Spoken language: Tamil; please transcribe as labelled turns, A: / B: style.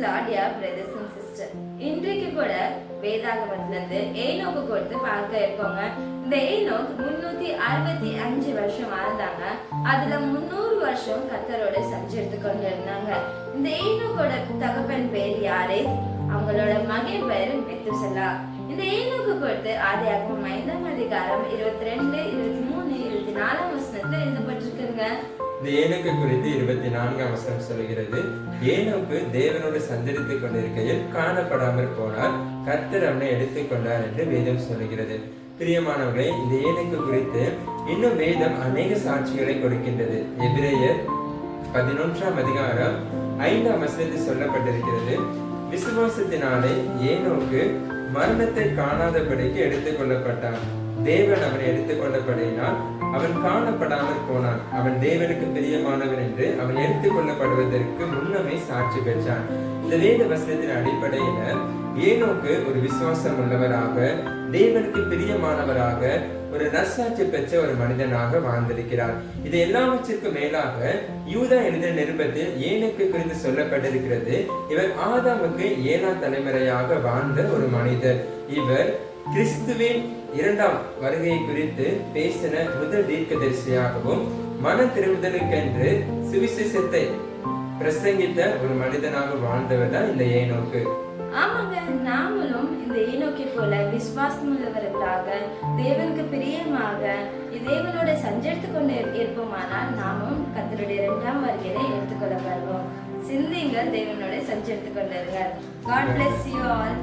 A: dear brothers and sisters. இன்றைக்கு கூட வேதாகமத்துல இருந்து ஏனோக்கு கொடுத்து பார்க்க இருக்கோங்க. இந்த ஏனோக் 365 வருஷம் வாழ்ந்தாங்க. அதுல 300 வருஷம் கர்த்தரோட சஞ்சரித்து கொண்டு இருந்தாங்க. இந்த ஏனோக்கோட தகப்பன் பேர் யாரே, அவங்களோட மகன் பேரு மெத்துசலா. இந்த ஏனோக்கு கொடுத்து ஆதியாகமம் 5ஆம் அதிகாரம் 22, 23, 24 வசனத்துல எழுதப்பட்டிருக்குங்க.
B: இந்த ஏனோக்கு குறித்து 24ஆம் வசனம் சொல்கிறது, ஏனோக்கு தேவனோடு சஞ்சரித்துக் கொண்டிருக்கையில் காணப்படாமல் போனார், கர்த்தர் அவனை எடுத்துக்கொண்டார் என்று வேதம் சொல்லுகிறது. பிரியமானவர்களே, இந்த ஏனோக்கு குறித்து இன்னும் வேதம் அநேக சாட்சிகளை கொடுக்கின்றது. எபிரேயர் 11ஆம் அதிகாரம் 5ஆம் வசனத்தில் சொல்லப்பட்டிருக்கிறது, விசுவாசத்தினாலே ஏனோக்கு மரணத்தை காணாதபடிக்கு எடுத்துக் கொள்ளப்பட்டான். தேவன் அவனை எடுத்துக் கொள்ளப்படினால் அவன் காணப்படாமல் போனான். அவன் தேவனுக்கு பிரியமானவன் என்று அவன் எடுத்துக் கொள்ளப்படுவதற்கு முன்னமே சாட்சி பெற்றான். இந்த வேத வசனத்தின் அடிப்படையில ஏனோக்கு ஒரு விசுவாசம் உள்ளவராக, தேவனுக்கு பிரியமானவராக, ஒரு நற்சாட்சி பெற்ற ஒரு மனிதனாக வாழ்ந்திருக்கிறார். இது எல்லாவற்றிற்கும் மேலாக யூதா எழுதிய நிருபத்தில் ஏனோக்கு குறித்து சொல்லப்பட்டிருக்கிறது, இவர் ஆதாமுக்கு 7ஆம் தலைமுறையாக வாழ்ந்த ஒரு மனிதர். இவர் கிறிஸ்துவின் 2ஆம் வருகையை குறித்து பேசின முதல் தீர்க்கதரிசியாகவும் மன திரும்புதலுக்கென்று சுவிசேஷத்தை பிரசங்கித்த ஒரு மனிதனாக வாழ்ந்தவர் தான் இந்த ஏனோக்கு.
A: ஆமாங்க, நாமளும் இந்த ஏனோக்கை போல விசுவாசம் உள்ளவர்களாக, தேவனுக்கு பிரியமாக தேவனோட சஞ்சரித்து கொண்டு இருப்போமானால் நாமும் கர்த்தருடைய 2ஆம் வருகையை எடுத்துக்கொள்ளப்படுவோம். சிந்திங்கள், தேவனோட சஞ்சரித்து கொண்டிருங்கள். God bless you all.